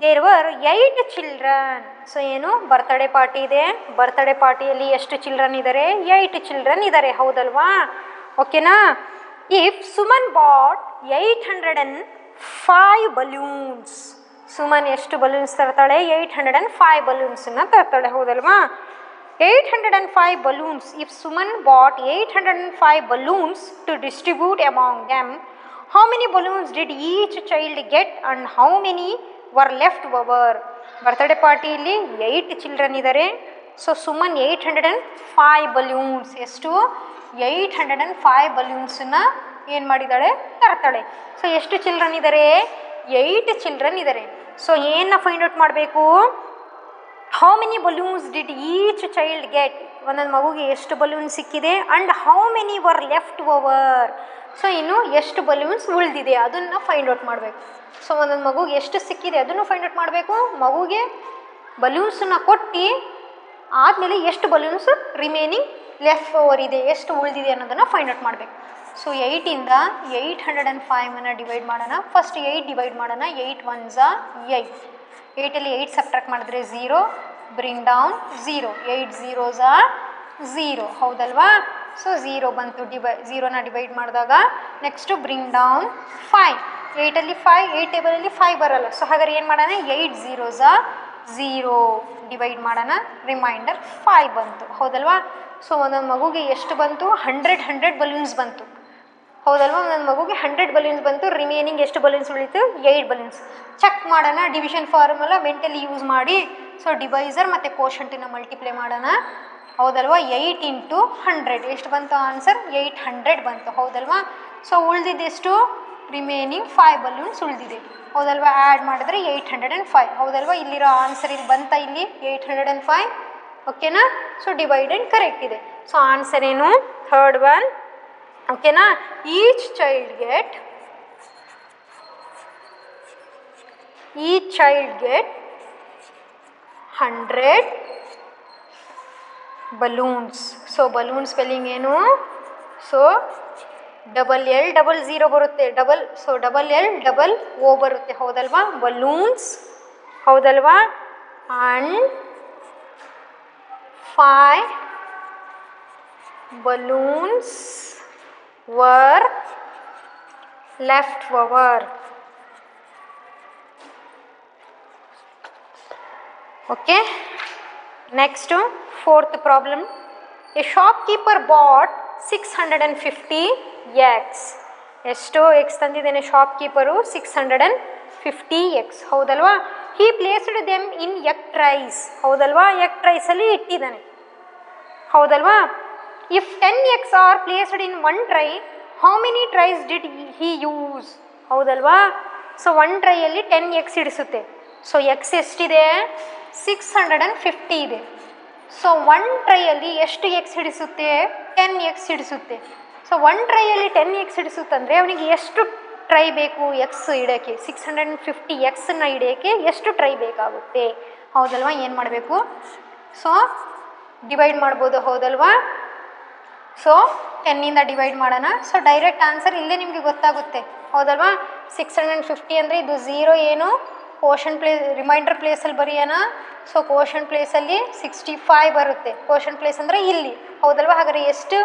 there were 8 children. So ಏನು ಬರ್ತ್ಡೇ ಪಾರ್ಟಿ ಇದೆ, ಬರ್ತ್ಡೇ ಪಾರ್ಟಿಯಲ್ಲಿ ಎಷ್ಟು ಚಿಲ್ಡ್ರನ್ ಇದ್ದಾರೆ? 8 ಚಿಲ್ಡ್ರನ್ ಇದ್ದಾರೆ ಹೌದಲ್ವಾ? ಓಕೆನಾ? If Suman bought 805 balloons, Suman ಎಷ್ಟು ಬಲೂನ್ಸ್ ತರ್ತಾಳೆ? 805 ಬಲೂನ್ಸನ್ನು ತರ್ತಾಳೆ ಹೌದಲ್ವಾ? 805 balloons. If Suman bought 805 balloons to distribute among them, how many balloons did each child get and how many were left over? Birthday ಪಾರ್ಟಿಯಲ್ಲಿ 8 ಚಿಲ್ಡ್ರನ್ ಇದ್ದಾರೆ. ಸೊ ಸುಮನ್ 805 ಬಲೂನ್ಸ್, ಎಷ್ಟು? 805 ಬಲೂನ್ಸನ್ನು ಏನು ಮಾಡಿದ್ದಾಳೆ? ತರ್ತಾಳೆ. ಸೊ ಎಷ್ಟು children ಇದ್ದಾರೆ? 8 children ಇದ್ದಾರೆ. ಸೊ ಏನನ್ನ ಫೈಂಡ್ ಔಟ್ ಮಾಡಬೇಕು? How many balloons did each child get? ಒಂದೊಂದು ಮಗುಗೆ ಎಷ್ಟು ಬಲೂನ್ ಸಿಕ್ಕಿದೆ? And how many var left over? So ಇನ್ನು ಎಷ್ಟು ಬಲೂನ್ಸ್ ಉಳಿದಿದೆ ಅದನ್ನು ಫೈಂಡ್ ಔಟ್ ಮಾಡಬೇಕು. ಸೊ ಒಂದೊಂದು ಮಗುಗೆ ಎಷ್ಟು ಸಿಕ್ಕಿದೆ ಅದನ್ನು ಫೈಂಡ್ ಔಟ್ ಮಾಡಬೇಕು. ಮಗುಗೆ ಬಲೂನ್ಸನ್ನು ಕೊಟ್ಟು ಆದಮೇಲೆ ಎಷ್ಟು ಬಲೂನ್ಸ್ ರಿಮೇನಿಂಗ್ ಲೆಫ್ಟ್ ಓವರ್ ಇದೆ, ಎಷ್ಟು ಉಳಿದಿದೆ ಅನ್ನೋದನ್ನು ಫೈಂಡ್ ಔಟ್ ಮಾಡಬೇಕು. ಸೊ 8ಇಂದ 805 ಡಿವೈಡ್ ಮಾಡೋಣ. ಫಸ್ಟ್ 8 ಡಿವೈಡ್ ಮಾಡೋಣ. 8 1s 8. 8ಅಲ್ಲಿ 8 ಸಬ್ಟ್ರಾಕ್ಟ್ ಮಾಡಿದ್ರೆ 0, ಬ್ರಿಂಗ್ ಡೌನ್ 0, 8 0s 0 ಹೌದಲ್ವಾ? ಸೊ 0 ಬಂತು. 0ನ ಡಿವೈಡ್ ಮಾಡಿದಾಗ ನೆಕ್ಸ್ಟು ಬ್ರಿಂಗ್ ಡೌನ್ 5. 8ಅಲ್ಲಿ 5, 8 ಟೇಬಲಲ್ಲಿ 5 ಬರಲ್ಲ. ಸೊ ಹಾಗಾದ್ರೆ ಏನು ಮಾಡೋಣ? 8 0s 0 ಡಿವೈಡ್ ಮಾಡೋಣ. ರಿಮೈಂಡರ್ 5 ಬಂತು ಹೌದಲ್ವಾ? ಸೊ ಒಂದೊಂದು ಮಗುಗೆ ಎಷ್ಟು ಬಂತು? 100 ಬಲೂನ್ಸ್ ಬಂತು ಹೌದಲ್ವಾ? ಒಂದೊಂದು ಮಗುಗೆ 100 ಬಲೂನ್ಸ್ ಬಂತು. ರಿಮೇನಿಂಗ್ ಎಷ್ಟು ಬಲೂನ್ಸ್ ಉಳಿತು? 8 ಬಲೂನ್ಸ್. ಚೆಕ್ ಮಾಡೋಣ. ಡಿವಿಷನ್ ಫಾರ್ಮುಲಾ ಮೆಂಟಲಿ ಯೂಸ್ ಮಾಡಿ ಸೊ ಡಿವೈಸರ್ ಮತ್ತು ಕೋಶಂಟನ್ನ ಮಲ್ಟಿಪ್ಲೈ ಮಾಡೋಣ ಹೌದಲ್ವಾ? 8 × 100 ಎಷ್ಟು ಬಂತು ಆನ್ಸರ್? 800 ಬಂತು ಹೌದಲ್ವಾ? ಸೊ ಉಳಿದಿದ್ದೆಷ್ಟು? ರಿಮೇನಿಂಗ್ 5 ಬಲೂನ್ಸ್ ಉಳಿದಿದೆ ಹೌದಲ್ವಾ? ಆ್ಯಡ್ ಮಾಡಿದ್ರೆ 805 ಹೌದಲ್ವಾ? ಇಲ್ಲಿರೋ ಆನ್ಸರ್ ಇಲ್ಲಿ ಬಂತ, ಇಲ್ಲಿ 805 ಓಕೆನಾ? ಸೊ ಡಿವೈಡೆಡ್ ಕರೆಕ್ಟ್ ಇದೆ. ಸೊ ಆನ್ಸರ್ ಏನು? ಥರ್ಡ್ ಒನ್ ಓಕೆನಾ? Each child get 100 balloons. So so balloon spelling ಏನು? ಸೊ $L ಬರುತ್ತೆ, $O ಬರುತ್ತೆ, ಹೌದಲ್ವಾ? ಬಲೂನ್ಸ್, ಹೌದಲ್ವಾ? And 5 balloons were left over. Okay, next, fourth problem. A shopkeeper bought 650 eggs. ಎಷ್ಟು eggs ತಂದಿದ್ದಾನೆ ಶಾಪ್ಕೀಪರು? 650 ಎಗ್ಸ್, ಹೌದಲ್ವಾ? He placed them in egg trays, ಹೌದಲ್ವಾ? Egg ಟ್ರೈಸಲ್ಲಿ ಇಟ್ಟಿದ್ದಾನೆ, ಹೌದಲ್ವಾ? If 10 eggs are placed in 1 tray, how many trays did he use? ಹೌದಲ್ವಾ? So 1 ಟ್ರೈಯಲ್ಲಿ 10 eggs ಇಡಿಸುತ್ತೆ. ಸೊ ಎಗ್ಸ್ ಎಷ್ಟಿದೆ? 650 ಇದೆ. ಸೊ 1 ಟ್ರೈಯಲ್ಲಿ ಎಷ್ಟು ಎಗ್ಸ್ ಹಿಡಿಸುತ್ತೆ? 10 eggs ಹಿಡಿಸುತ್ತೆ. ಸೊ 1 ಟ್ರೈಯಲ್ಲಿ 10 eggs ಹಿಡಿಸುತ್ತಂದರೆ ಅವನಿಗೆ ಎಷ್ಟು ಟ್ರೈ ಬೇಕು ಎಗ್ಸ್ ಇಡೋಕ್ಕೆ? 650 ಎಗ್ಸನ್ನು ಹಿಡಿಯೋಕ್ಕೆ ಎಷ್ಟು ಟ್ರೈ ಬೇಕಾಗುತ್ತೆ? ಹೌದಲ್ವಾ? ಏನು ಮಾಡಬೇಕು? ಸೊ ಡಿವೈಡ್ ಮಾಡ್ಬೋದು, ಹೌದಲ್ವಾ? ಸೊ 10ಇಂದ ಡಿವೈಡ್ ಮಾಡೋಣ. ಸೊ ಡೈರೆಕ್ಟ್ ಆನ್ಸರ್ ಇಲ್ಲೇ ನಿಮಗೆ ಗೊತ್ತಾಗುತ್ತೆ, ಹೌದಲ್ವಾ? 650 ಅಂದರೆ ಇದು 0 ಏನು ಕೋಷನ್ ಪ್ಲೇಸ್, ರಿಮೈಂಡರ್ ಪ್ಲೇಸಲ್ಲಿ ಬರೆಯೋಣ. ಸೊ ಕೋಷನ್ ಪ್ಲೇಸಲ್ಲಿ 65 ಬರುತ್ತೆ. ಕೋಷನ್ ಪ್ಲೇಸ್ ಅಂದರೆ ಇಲ್ಲಿ, ಹೌದಲ್ವಾ? ಹಾಗಾದರೆ ಎಷ್ಟು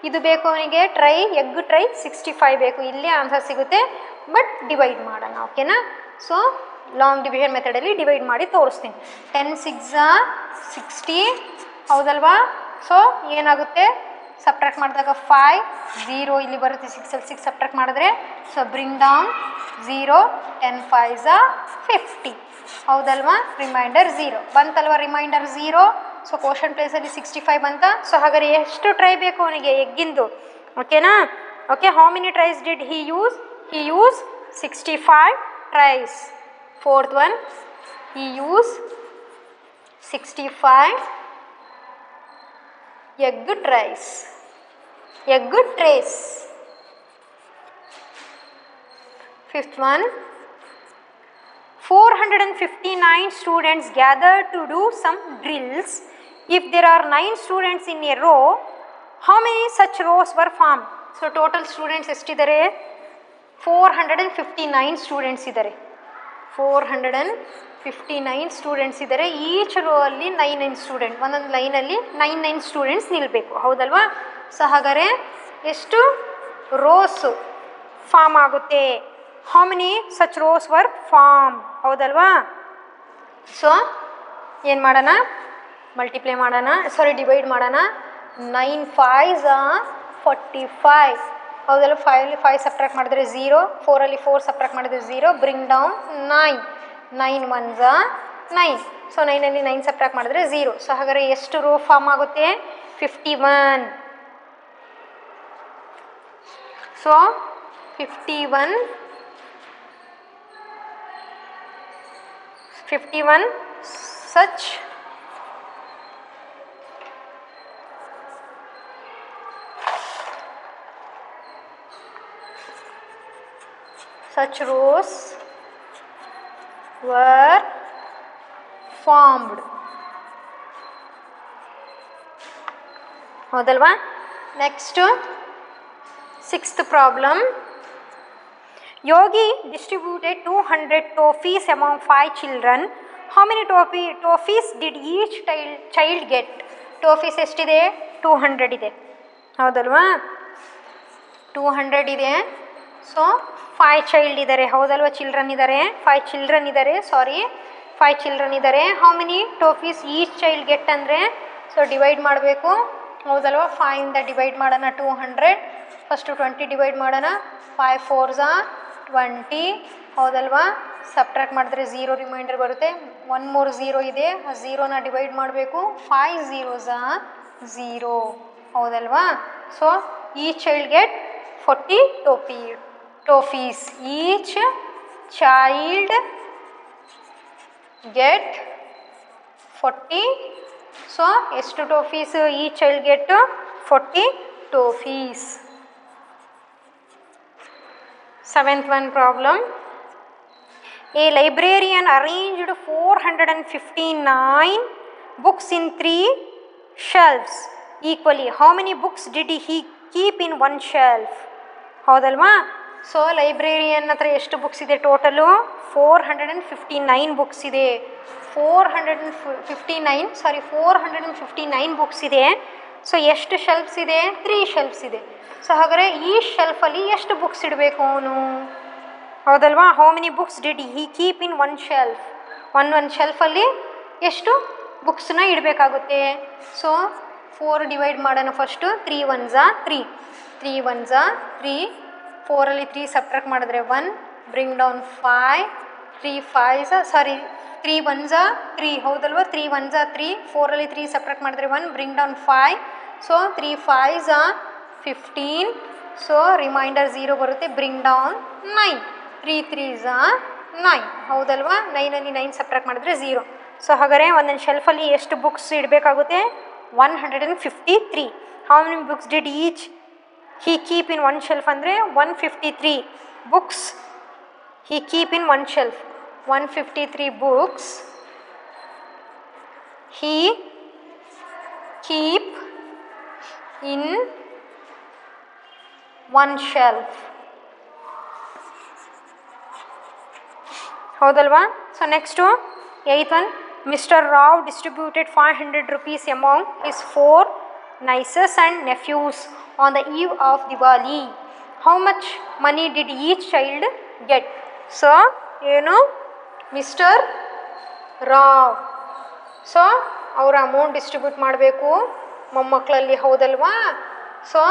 ಇದು ಬೇಕು ಅವನಿಗೆ? ಟ್ರೈ, ಎಗ್ ಟ್ರೈ 65 ಬೇಕು. ಇಲ್ಲಿ ಆನ್ಸರ್ ಸಿಗುತ್ತೆ, ಬಟ್ ಡಿವೈಡ್ ಮಾಡೋಣ, ಓಕೆನಾ? ಸೊ ಲಾಂಗ್ ಡಿವಿಷನ್ ಮೆಥಡಲ್ಲಿ ಡಿವೈಡ್ ಮಾಡಿ ತೋರಿಸ್ತೀನಿ. 10 6 60, ಹೌದಲ್ವಾ? ಸೊ ಏನಾಗುತ್ತೆ? ಸಬ್ಟ್ರಾಕ್ಟ್ ಮಾಡಿದಾಗ 5, 0 ಇಲ್ಲಿ ಬರುತ್ತೆ. 6ಅಲ್ಲಿ 6 ಸಬ್ಟ್ರಾಕ್ಟ್ ಮಾಡಿದ್ರೆ ಸೊ ಬ್ರಿಂಗ್ ಡೌನ್ 0, 10 5 50, ಹೌದಲ್ವಾ? ರಿಮೈಂಡರ್ 0 ಬಂತಲ್ವಾ? ರಿಮೈಂಡರ್ 0. ಸೊ ಕೋಷನ್ ಪ್ಲೇಸಲ್ಲಿ 65 ಬಂತ. ಸೊ ಹಾಗಾದರೆ ಎಷ್ಟು ಟ್ರೈ ಬೇಕು ಅವನಿಗೆ ಎಗ್ಗಿಂದು? ಓಕೆನಾ? Okay, how many trays did he use? He use 65 tries. Fourth one, he use 65 egg tries, egg trace. Fifth one, 459 students gathered to do some drills. If there are 9 students in a row, how many such rows were formed? So total students ಎಷ್ಟಿದ್ದಾರೆ? 459 students ಇದ್ದಾರೆ. 459 students ಇದ್ದಾರೆ. Each rho ಅಲ್ಲಿ 9 student, ಒಂದೊಂದು ಲೈನಲ್ಲಿ 9 students ನಿಲ್ಲಬೇಕು, ಹೌದಲ್ವಾ? So ಹಾಗಾದರೆ ಎಷ್ಟು rows form ಆಗುತ್ತೆ? How many such rows were form, ಹೌದಲ್ವಾ? ಸೊ ಏನು ಮಾಡೋಣ? ಮಲ್ಟಿಪ್ಲೈ ಮಾಡೋಣ, ಸಾರಿ ಡಿವೈಡ್ ಮಾಡೋಣ. 9 5s 45, ಹೌದಲ್ಲ? 5ಅಲ್ಲಿ 5 ಸಬ್ಟ್ರಾಕ್ಟ್ ಮಾಡಿದ್ರೆ 0, 4ಅಲ್ಲಿ 4 ಸಬ್ಟ್ರಾಕ್ಟ್ ಮಾಡಿದ್ರೆ 0, ಬ್ರಿಂಗ್ ಡೌನ್ 9, 9 1s 9. ಸೊ 9ಅಲ್ಲಿ 9 ಸಬ್ಟ್ರಾಕ್ಟ್ ಮಾಡಿದ್ರೆ 0. ಸೊ ಹಾಗಾದರೆ ಎಷ್ಟು ರೋ ಫಾರ್ಮ್ ಆಗುತ್ತೆ? 51. So 51 such rows were formed, ಹೌದಲ್ವಾ? Next sixth problem. Yogi distributed 200 toffees among 5 children. How many toffees did each child get? Toffees ಎಷ್ಟಿದೆ? 200 ಇದೆ, ಹೌದಲ್ವಾ? 200 ಇದೆ. ಸೊ 5 ಚೈಲ್ಡ್ ಇದ್ದಾರೆ, ಹೌದಲ್ವಾ? ಚಿಲ್ಡ್ರನ್ ಇದ್ದಾರೆ, 5 ಚಿಲ್ಡ್ರನ್ ಇದ್ದಾರೆ, 5 ಚಿಲ್ಡ್ರನ್ ಇದ್ದಾರೆ. How many toffees each child get ಅಂದರೆ ಸೊ ಡಿವೈಡ್ ಮಾಡಬೇಕು, ಹೌದಲ್ವಾ? 5ಇಂದ ಡಿವೈಡ್ ಮಾಡೋಣ 200. ಫಸ್ಟು 20 ಡಿವೈಡ್ ಮಾಡೋಣ. 5 4s 20, ಹೌದಲ್ವಾ? ಸಬ್ಟ್ರಾಕ್ಟ್ ಮಾಡಿದ್ರೆ 0 ರಿಮೈಂಡರ್ ಬರುತ್ತೆ. 1 more 0 ಇದೆ, ಆ 0ನ ಡಿವೈಡ್ ಮಾಡಬೇಕು. 5 0s 0, ಹೌದಲ್ವಾ? So each child get 40 toffees. Each child get 40. So ಎಷ್ಟು toffees each child get? 40 toffees. Seventh one problem. A librarian arranged 459 books in 3 shelves. Equally. How many books did he keep in one shelf? ಹೌದಲ್ವಾ? So librarian ಹತ್ರ ಎಷ್ಟು books ಇದೆ total? 459 books ಇದೆ. 459 books ಇದೆ. So ಎಷ್ಟು shelves ಇದೆ? 3 shelves ಇದೆ. So ಹಾಗಾದರೆ ಈ ಶೆಲ್ಫಲ್ಲಿ ಎಷ್ಟು ಬುಕ್ಸ್ ಇಡಬೇಕು ಅವನು? ಹೌದಲ್ವಾ? How many books did he keep in one shelf? ಒಂದು ಶೆಲ್ಫಲ್ಲಿ ಎಷ್ಟು ಬುಕ್ಸ್ನ ಇಡಬೇಕಾಗುತ್ತೆ? ಸೊ 4 ಡಿವೈಡ್ ಮಾಡೋಣ ಫಸ್ಟು. 3 1s 3, 3 1s 3, 4ಅಲ್ಲಿ 3 ಸಬ್ಟ್ರಾಕ್ಟ್ ಮಾಡಿದ್ರೆ 1, ಬ್ರಿಂಗ್ ಡೌನ್ 5, 3 5s 3 1s 3, ಹೌದಲ್ವಾ? 3 1s 3, 4ಅಲ್ಲಿ 3 ಸಬ್ಟ್ರಾಕ್ಟ್ ಮಾಡಿದ್ರೆ 1, bring down 5, so 3 5s 15, so remainder 0 ಬರುತ್ತೆ, ಬ್ರಿಂಗ್ ಡೌನ್ 9, 3 3s 9, ಹೌದಲ್ವಾ? 9ಅಲ್ಲಿ 9 ಸಬ್ಟ್ರಾಕ್ಟ್ ಮಾಡಿದ್ರೆ 0. So ಹಾಗಾದರೆ ಒಂದೊಂದು ಶೆಲ್ಫಲ್ಲಿ ಎಷ್ಟು ಬುಕ್ಸ್ ಇಡಬೇಕಾಗುತ್ತೆ? 153. How many books did each he keep in one shelf ಅಂದರೆ 153 books he keep in one shelf. 153 books he keep in one shelf. ಹೌದಲ್ವಾ? So next 8th one. Mister Rao distributed 500 rupees among his 4 nieces and nephews on the eve of Diwali. How much money did each child get? So ಏನು? Mister Rao. So ಅವರ amount distribute ಮಾಡಬೇಕು ಮೊಮ್ಮಕ್ಕಳಲ್ಲಿ, ಹೌದಲ್ವಾ? So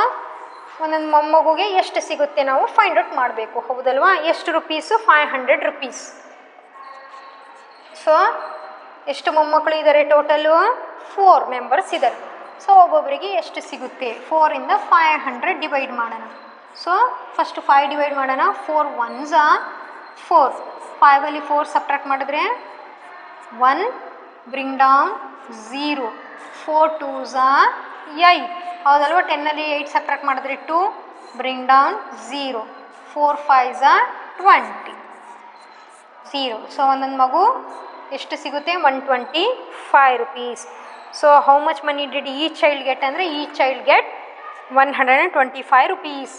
ಒಂದೊಂದು ಮೊಮ್ಮಗುಗೆ ಎಷ್ಟು ಸಿಗುತ್ತೆ ನಾವು find out ಮಾಡಬೇಕು, ಹೌದಲ್ವಾ? ಎಷ್ಟು ರುಪೀಸು? 500 rupees. ಸೊ ಎಷ್ಟು ಮೊಮ್ಮಕ್ಕಳು ಇದ್ದಾರೆ ಟೋಟಲು? 4 ಮೆಂಬರ್ಸ್ ಇದ್ದಾರೆ. ಸೊ ಒಬ್ಬೊಬ್ಬರಿಗೆ ಎಷ್ಟು ಸಿಗುತ್ತೆ? 4ಇಂದ 500 ಡಿವೈಡ್ ಮಾಡೋಣ. ಸೊ ಫಸ್ಟ್ 5 ಡಿವೈಡ್ ಮಾಡೋಣ. 4 1s 4, 5ಅಲ್ಲಿ 4 ಸಬ್ಟ್ರಾಕ್ಟ್ ಮಾಡಿದ್ರೆ 1, ಬ್ರಿಂಗ್ ಡೌನ್ 0, 4 2s 8, ಹೌದಲ್ವ? 10ಅಲ್ಲಿ 8 ಸಬ್ಟ್ರಾಕ್ಟ್ ಮಾಡಿದ್ರೆ 2, ಬ್ರಿಂಗ್ ಡೌನ್ 0, 4 5s 20, 0. ಸೊ ಒಂದೊಂದು ಮಗು ಎಷ್ಟು ಸಿಗುತ್ತೆ? 125 rupees. So how much money did ಈ ಚೈಲ್ಡ್ ಗೆಟ್ ಅಂದರೆ ಈ child get 125 rupees.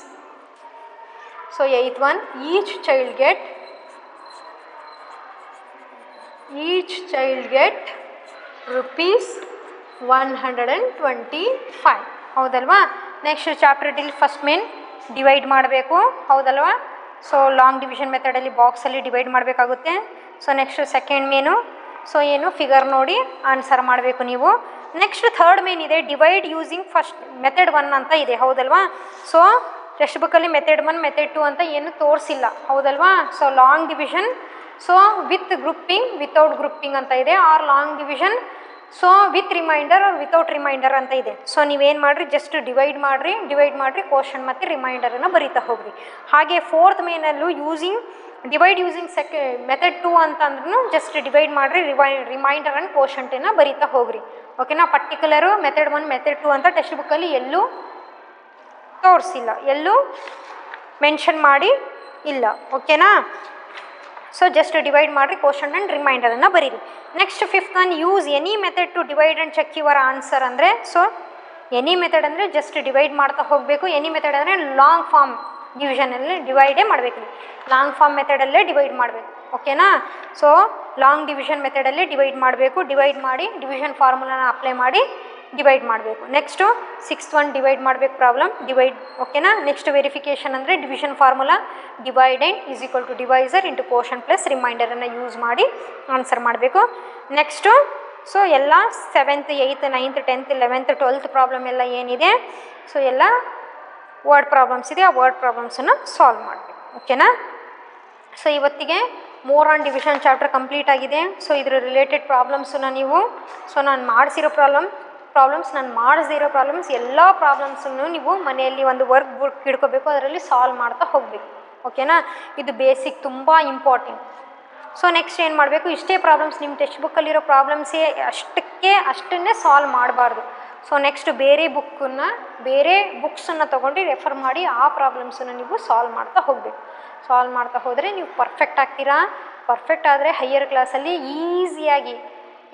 So 8th one. Each child get rupees 125, ಹೌದಲ್ವಾ? ನೆಕ್ಸ್ಟ್ ಚಾಪ್ಟರ್ ಡಿಲ್ ಫಸ್ಟ್ ಮೇನ್ ಡಿವೈಡ್ ಮಾಡಬೇಕು, ಹೌದಲ್ವಾ? ಸೊ ಲಾಂಗ್ ಡಿವಿಷನ್ ಮೆಥಡಲ್ಲಿ ಬಾಕ್ಸಲ್ಲಿ ಡಿವೈಡ್ ಮಾಡಬೇಕಾಗುತ್ತೆ. So next second main, so ಏನು ಫಿಗರ್ ನೋಡಿ ಆನ್ಸರ್ ಮಾಡಬೇಕು ನೀವು. ನೆಕ್ಸ್ಟ್ ಥರ್ಡ್ ಮೇನ್ ಇದೆ, ಡಿವೈಡ್ ಯೂಸಿಂಗ್ ಫಸ್ಟ್ ಮೆಥಡ್ 1 ಅಂತ ಇದೆ, ಹೌದಲ್ವಾ? ಸೊ ಟೆಕ್ಸ್ಟ್ ಬುಕ್ಕಲ್ಲಿ ಮೆಥಡ್ 1 ಮೆಥಡ್ 2 ಅಂತ ಏನು ತೋರಿಸಿಲ್ಲ, ಹೌದಲ್ವಾ? So long division, so with grouping without grouping ಅಂತ ಇದೆ, or long division so with remainder or without remainder ಅಂತ ಇದೆ. ಸೊ ನೀವೇನು ಮಾಡಿರಿ, ಜಸ್ಟ್ ಡಿವೈಡ್ ಮಾಡಿರಿ ಕ್ವಶನ್ ಮತ್ತು ರಿಮೈಂಡರನ್ನು ಬರೀತಾ ಹೋಗ್ರಿ. ಹಾಗೆ 4th ಮೇನಲ್ಲೂ ಡಿವೈಡ್ ಯೂಸಿಂಗ್ ಮೆಥಡ್ 2 ಅಂತಂದ್ರೂ ಜಸ್ಟ್ ಡಿವೈಡ್ ಮಾಡಿರಿ, ರಿಮೈಂಡರ್ ಆ್ಯಂಡ್ ಕ್ವಶಂಟನ್ನು ಬರೀತಾ ಹೋಗ್ರಿ, ಓಕೆನಾ? ಪರ್ಟಿಕ್ಯುಲರು ಮೆಥಡ್ 1 ಮೆಥಡ್ 2 ಅಂತ ಟೆಕ್ಸ್ಟ್ ಬುಕ್ಕಲ್ಲಿ ಎಲ್ಲೂ ತೋರಿಸಿಲ್ಲ, ಎಲ್ಲೂ ಮೆನ್ಷನ್ ಮಾಡಿ ಇಲ್ಲ, ಓಕೆನಾ? ಸೊ ಜಸ್ಟ್ ಡಿವೈಡ್ ಮಾಡಿರಿ, ಕ್ವಶನ್ ಆ್ಯಂಡ್ ರಿಮೈಂಡರನ್ನು ಬರೀರಿ. Next 5th one. Use any method to divide and check your answer ಅಂದರೆ, ಸೊ ಎನಿ ಮೆಥಡ್ ಅಂದರೆ ಜಸ್ಟ್ ಡಿವೈಡ್ ಮಾಡ್ತಾ ಹೋಗಬೇಕು. ಎನಿ ಮೆಥಡ್ ಅಂದರೆ ಲಾಂಗ್ ಫಾರ್ಮ್ ಡಿವಿಷನಲ್ಲಿ ಡಿವೈಡೇ ಮಾಡಬೇಕು, ಲಾಂಗ್ ಫಾರ್ಮ್ ಮೆಥಡಲ್ಲೇ ಡಿವೈಡ್ ಮಾಡಬೇಕು, ಓಕೆನಾ? ಸೊ ಲಾಂಗ್ ಡಿವಿಷನ್ ಮೆಥಡಲ್ಲೇ ಡಿವೈಡ್ ಮಾಡಬೇಕು. ಡಿವೈಡ್ ಮಾಡಿ ಡಿವಿಷನ್ ಫಾರ್ಮುಲಾನ ಅಪ್ಲೈ ಮಾಡಿ ಡಿವೈಡ್ ಮಾಡಬೇಕು. Next 6th one. ಡಿವೈಡ್ ಮಾಡಬೇಕು ಪ್ರಾಬ್ಲಮ್, ಡಿವೈಡ್, ಓಕೆನಾ? ನೆಕ್ಸ್ಟ್ ವೆರಿಫಿಕೇಷನ್ ಅಂದರೆ division formula dividend is equal to divisor into quotient plus ರಿಮೈಂಡರನ್ನು ಯೂಸ್ ಮಾಡಿ ಆನ್ಸರ್ ಮಾಡಬೇಕು. ನೆಕ್ಸ್ಟು ಸೊ ಎಲ್ಲ 7th 8th 9th 10th 11th 12th problem ಎಲ್ಲ ಏನಿದೆ, ಸೊ ಎಲ್ಲ ವರ್ಡ್ ಪ್ರಾಬ್ಲಮ್ಸ್ ಇದೆ, ಆ ವರ್ಡ್ ಪ್ರಾಬ್ಲಮ್ಸನ್ನು ಸಾಲ್ವ್ ಮಾಡಬೇಕು, ಓಕೆನಾ? ಸೊ ಇವತ್ತಿಗೆ more on division chapter complete ಆಗಿದೆ. ಸೊ ಇದ್ರ ರಿಲೇಟೆಡ್ ಪ್ರಾಬ್ಲಮ್ಸನ್ನು ನೀವು, ಸೊ ನಾನು ಮಾಡಿಸಿರೋ ನಾನು ಮಾಡಿಸಿರೋ ಪ್ರಾಬ್ಲಮ್ಸ್ ಎಲ್ಲ ಪ್ರಾಬ್ಲಮ್ಸನ್ನು ನೀವು ಮನೆಯಲ್ಲಿ ಒಂದು ವರ್ಕ್ ಬುಕ್ ಹಿಡ್ಕೋಬೇಕು, ಅದರಲ್ಲಿ ಸಾಲ್ವ್ ಮಾಡ್ತಾ ಹೋಗಬೇಕು, ಓಕೆನಾ? ಇದು ಬೇಸಿಕ್, ತುಂಬ ಇಂಪಾರ್ಟೆಂಟ್. ಸೊ ನೆಕ್ಸ್ಟ್ ಏನು ಮಾಡಬೇಕು, ಇಷ್ಟೇ ಪ್ರಾಬ್ಲಮ್ಸ್ ನಿಮ್ಮ ಟೆಕ್ಸ್ಟ್ ಬುಕ್ಕಲ್ಲಿರೋ ಪ್ರಾಬ್ಲಮ್ಸೇ ಅಷ್ಟನ್ನೇ ಸಾಲ್ವ್ ಮಾಡಬಾರ್ದು. ಸೊ ನೆಕ್ಸ್ಟ್ ಬೇರೆ ಬುಕ್ಸನ್ನು ತೊಗೊಂಡು ರೆಫರ್ ಮಾಡಿ ಆ ಪ್ರಾಬ್ಲಮ್ಸನ್ನು ನೀವು ಸಾಲ್ವ್ ಮಾಡ್ತಾ ಹೋಗಬೇಕು. ಸಾಲ್ವ್ ಮಾಡ್ತಾ ಹೋದರೆ ನೀವು ಪರ್ಫೆಕ್ಟ್ ಆಗ್ತೀರಾ. ಪರ್ಫೆಕ್ಟ್ ಆದರೆ ಹೈಯರ್ ಕ್ಲಾಸಲ್ಲಿ ಈಸಿಯಾಗಿ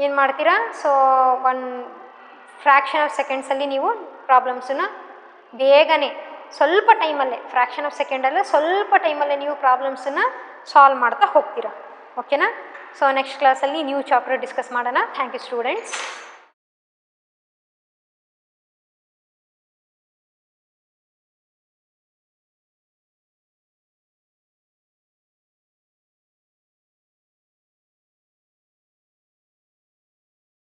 ಏನು ಮಾಡ್ತೀರಾ, ಸೊ ಫ್ರ್ಯಾಕ್ಷನ್ ಆಫ್ ಸೆಕೆಂಡ್ಸಲ್ಲಿ ನೀವು ಪ್ರಾಬ್ಲಮ್ಸನ್ನ ಬೇಗನೆ ಸ್ವಲ್ಪ ಟೈಮಲ್ಲೇ ಫ್ರ್ಯಾಕ್ಷನ್ ಆಫ್ ಸೆಕೆಂಡಲ್ಲೇ ಸ್ವಲ್ಪ ಟೈಮಲ್ಲೇ ನೀವು ಪ್ರಾಬ್ಲಮ್ಸನ್ನು ಸಾಲ್ವ್ ಮಾಡ್ತಾ ಹೋಗ್ತೀರಾ. ಓಕೆನಾ? ಸೊ ನೆಕ್ಸ್ಟ್ ಕ್ಲಾಸಲ್ಲಿ ನ್ಯೂ ಚಾಪ್ಟರ್ ಡಿಸ್ಕಸ್ ಮಾಡೋಣ. Thank you students.